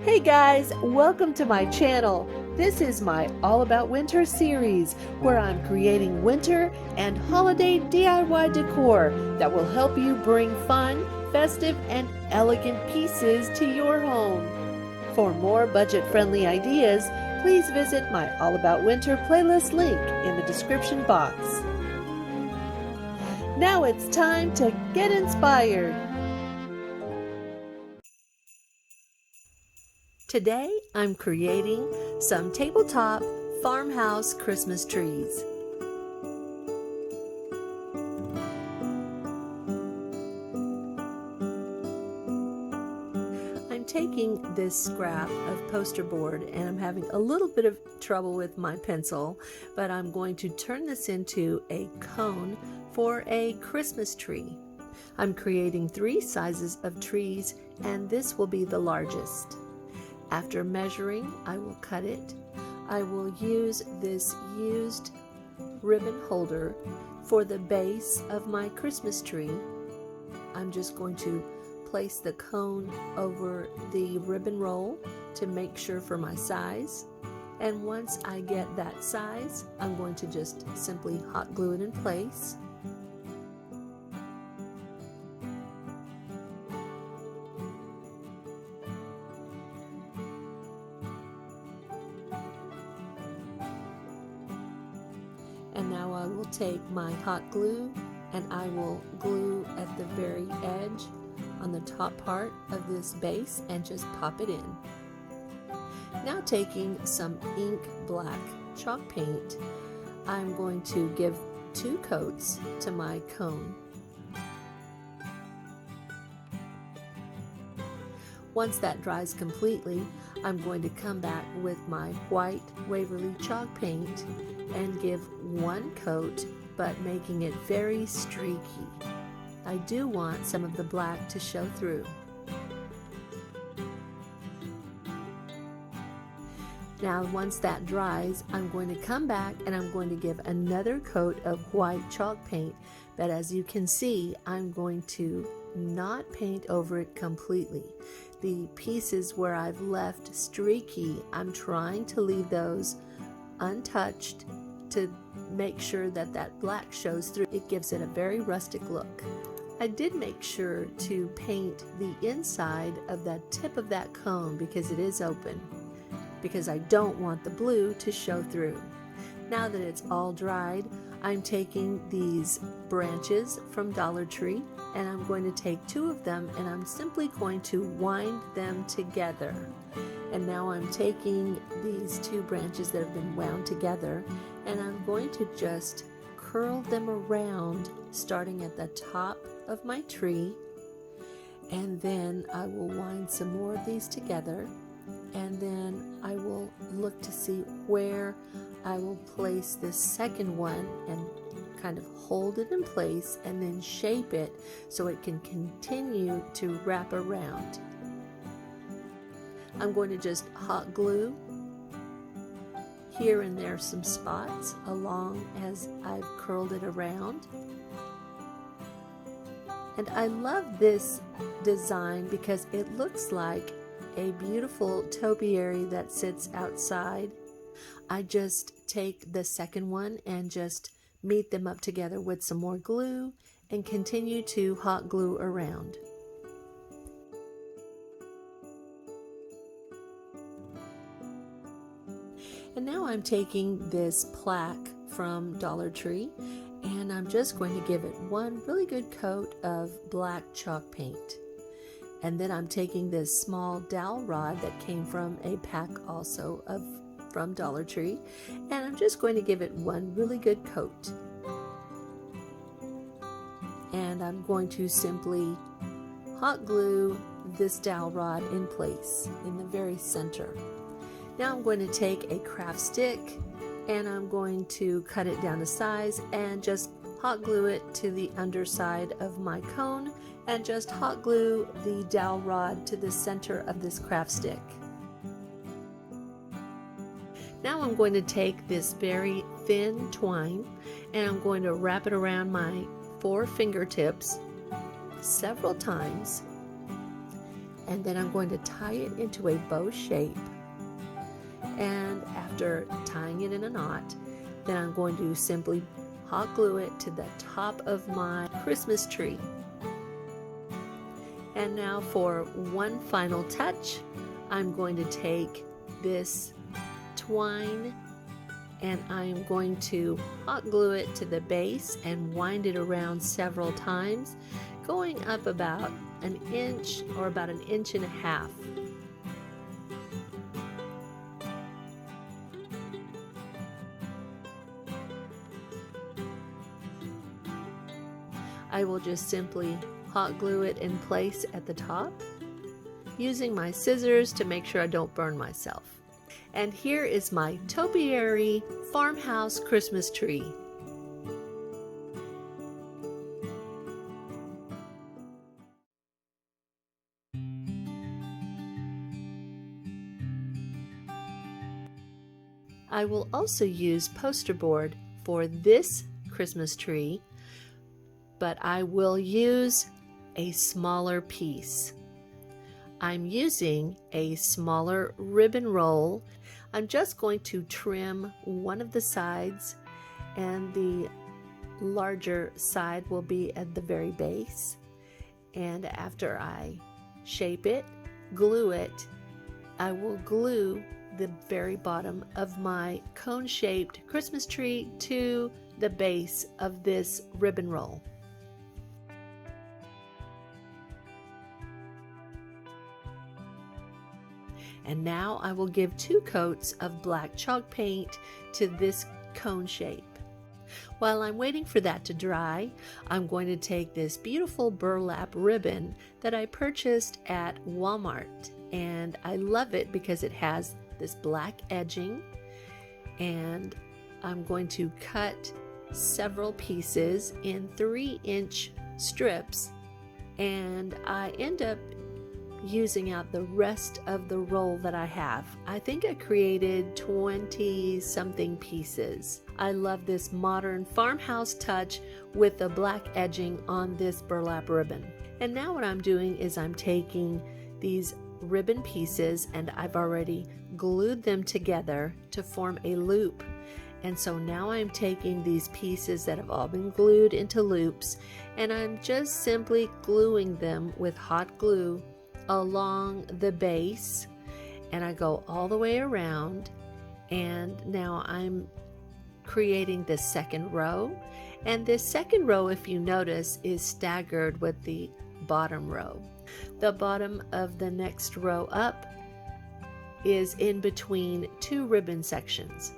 Hey guys, welcome to my channel. This is my All About Winter series where I'm creating winter and holiday DIY decor that will help you bring fun, festive, and elegant pieces to your home. For more budget-friendly ideas, please visit my All About Winter playlist link in the description box. Now it's time to get inspired. Today, I'm creating some tabletop farmhouse Christmas trees. I'm taking this scrap of poster board and I'm having a little bit of trouble with my pencil, but I'm going to turn this into a cone for a Christmas tree. I'm creating 3 sizes of trees and this will be the largest. After measuring, I will cut it. I will use this used ribbon holder for the base of my Christmas tree. I'm just going to place the cone over the ribbon roll to make sure for my size. And once I get that size, I'm going to just simply hot glue it in place. And now I will take my hot glue and I will glue at the very edge on the top part of this base and just pop it in. Now taking some ink black chalk paint, I'm going to give 2 coats to my cone. Once that dries completely, I'm going to come back with my white Waverly chalk paint and give 1 coat, but making it very streaky. I do want some of the black to show through. Now once that dries, I'm going to come back and I'm going to give another coat of white chalk paint, but as you can see, I'm going to not paint over it completely. The pieces where I've left streaky, I'm trying to leave those untouched to make sure that that black shows through. It gives it a very rustic look. I did make sure to paint the inside of the tip of that cone because it is open, because I don't want the blue to show through. Now that it's all dried, I'm taking these branches from Dollar Tree and I'm going to take 2 of them and I'm simply going to wind them together. And now I'm taking these 2 branches that have been wound together and I'm going to just curl them around starting at the top of my tree, and then I will wind some more of these together, and then I will look to see where I will place this second one and kind of hold it in place and then shape it so it can continue to wrap around. I'm going to just hot glue here and there some spots along as I've curled it around. And I love this design because it looks like a beautiful topiary that sits outside. I just take the second one and just meet them up together with some more glue and continue to hot glue around. And now I'm taking this plaque from Dollar Tree and I'm just going to give it 1 really good coat of black chalk paint. And then I'm taking this small dowel rod that came from a pack also from Dollar Tree, and I'm just going to give it 1 really good coat. And I'm going to simply hot glue this dowel rod in place in the very center. Now I'm going to take a craft stick and I'm going to cut it down to size and just hot glue it to the underside of my cone and just hot glue the dowel rod to the center of this craft stick. Now I'm going to take this very thin twine and I'm going to wrap it around my 4 fingertips several times, and then I'm going to tie it into a bow shape. And after tying it in a knot, then I'm going to simply hot glue it to the top of my Christmas tree. And now for one final touch, I'm going to take this twine and I'm going to hot glue it to the base and wind it around several times, going up about an inch or about an inch and a half. I will just simply hot glue it in place at the top, using my scissors to make sure I don't burn myself. And here is my topiary farmhouse Christmas tree. I will also use poster board for this Christmas tree, but I will use a smaller piece. I'm using a smaller ribbon roll. I'm just going to trim one of the sides, and the larger side will be at the very base. And after I shape it, glue it, I will glue the very bottom of my cone-shaped Christmas tree to the base of this ribbon roll. And now I will give 2 coats of black chalk paint to this cone shape. While I'm waiting for that to dry, I'm going to take this beautiful burlap ribbon that I purchased at Walmart, and I love it because it has this black edging, and I'm going to cut several pieces in 3-inch strips, and I end up using out the rest of the roll that I have. I think I created 20 something pieces. I love this modern farmhouse touch with the black edging on this burlap ribbon. And now what I'm doing is I'm taking these ribbon pieces and I've already glued them together to form a loop. And so now I'm taking these pieces that have all been glued into loops, and I'm just simply gluing them with hot glue along the base, and I go all the way around, and now I'm creating this second row, and this second row, if you notice, is staggered with the bottom row. The bottom of the next row up is in between 2 ribbon sections.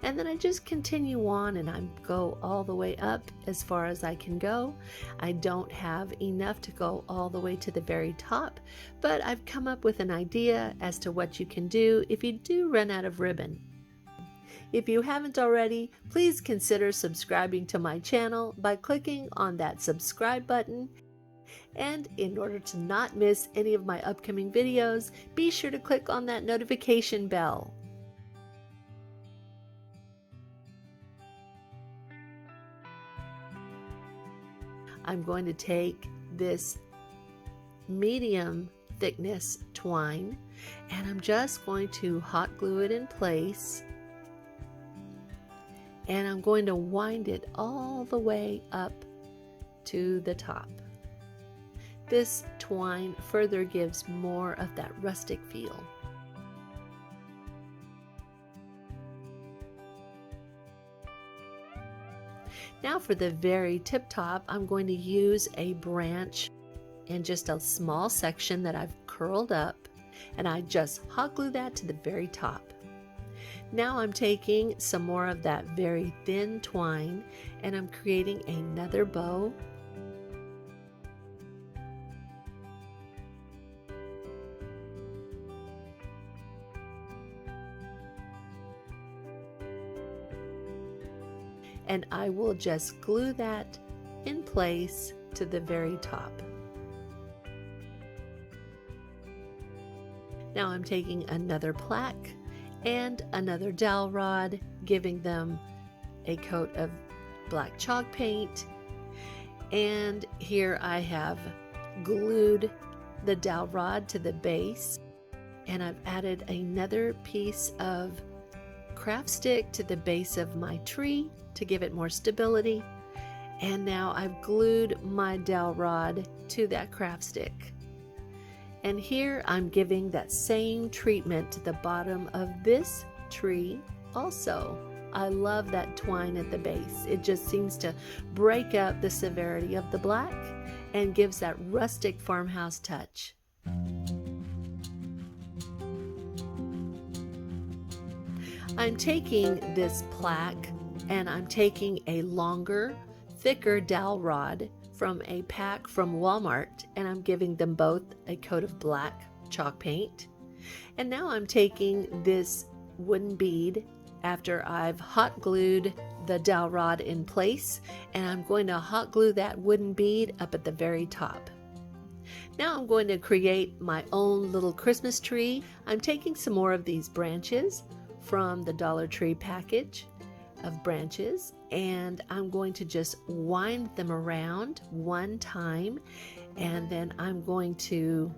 And then I just continue on and I go all the way up as far as I can go. I don't have enough to go all the way to the very top, but I've come up with an idea as to what you can do if you do run out of ribbon. If you haven't already, please consider subscribing to my channel by clicking on that subscribe button. And in order to not miss any of my upcoming videos, be sure to click on that notification bell. I'm going to take this medium thickness twine and I'm just going to hot glue it in place, and I'm going to wind it all the way up to the top. This twine further gives more of that rustic feel. Now for the very tip top, I'm going to use a branch and just a small section that I've curled up, and I just hot glue that to the very top. Now I'm taking some more of that very thin twine and I'm creating another bow. And I will just glue that in place to the very top. Now I'm taking another plaque and another dowel rod, giving them a coat of black chalk paint. And here I have glued the dowel rod to the base, and I've added another piece of craft stick to the base of my tree to give it more stability. And now I've glued my dowel rod to that craft stick. And here I'm giving that same treatment to the bottom of this tree also. I love that twine at the base. It just seems to break up the severity of the black and gives that rustic farmhouse touch. I'm taking this plaque and I'm taking a longer, thicker dowel rod from a pack from Walmart, and I'm giving them both a coat of black chalk paint. And now I'm taking this wooden bead after I've hot glued the dowel rod in place, and I'm going to hot glue that wooden bead up at the very top. Now I'm going to create my own little Christmas tree. I'm taking some more of these branches from the Dollar Tree package of branches, and I'm going to just wind them around one time, and then I'm going to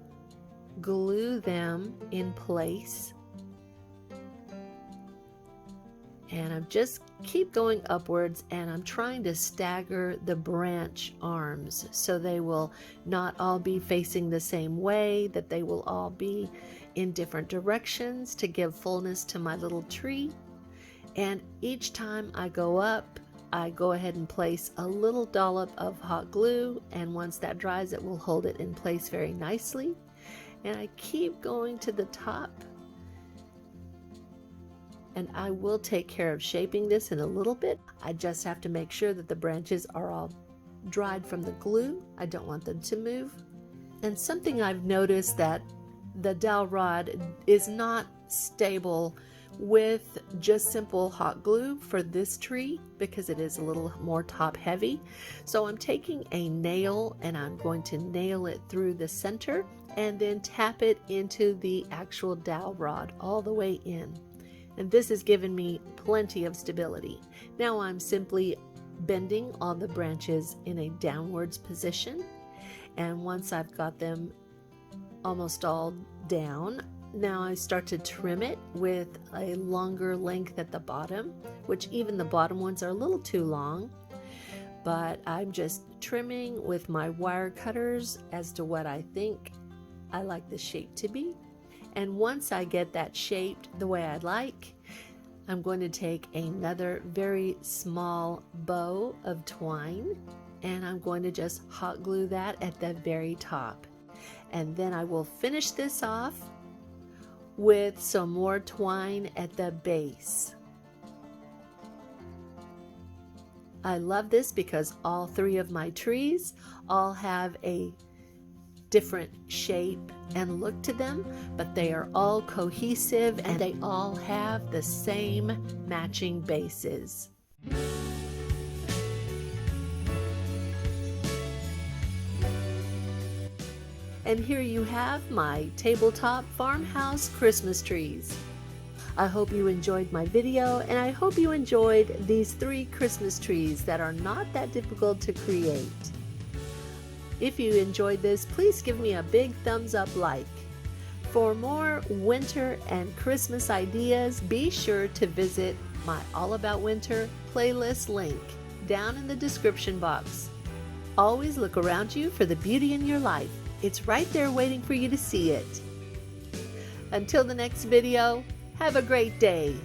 glue them in place. And I'm just keep going upwards, and I'm trying to stagger the branch arms so they will not all be facing the same way, that they will all be in different directions to give fullness to my little tree. And each time I go up, I go ahead and place a little dollop of hot glue, and once that dries, it will hold it in place very nicely. And I keep going to the top, and I will take care of shaping this in a little bit. I just have to make sure that the branches are all dried from the glue. I don't want them to move. And something I've noticed, that the dowel rod is not stable with just simple hot glue for this tree because it is a little more top heavy. So I'm taking a nail and I'm going to nail it through the center and then tap it into the actual dowel rod all the way in. And this has given me plenty of stability. Now I'm simply bending all the branches in a downwards position, and once I've got them almost all down, now I start to trim it with a longer length at the bottom, which even the bottom ones are a little too long, but I'm just trimming with my wire cutters as to what I think I like the shape to be. And once I get that shaped the way I like, I'm going to take another very small bow of twine, and I'm going to just hot glue that at the very top. And then I will finish this off with some more twine at the base. I love this because all three of my trees all have a different shape and look to them, but they are all cohesive and they all have the same matching bases. And here you have my tabletop farmhouse Christmas trees. I hope you enjoyed my video, and I hope you enjoyed these 3 Christmas trees that are not that difficult to create. If you enjoyed this, please give me a big thumbs up like. For more winter and Christmas ideas, be sure to visit my All About Winter playlist link down in the description box. Always look around you for the beauty in your life. It's right there waiting for you to see it. Until the next video, have a great day.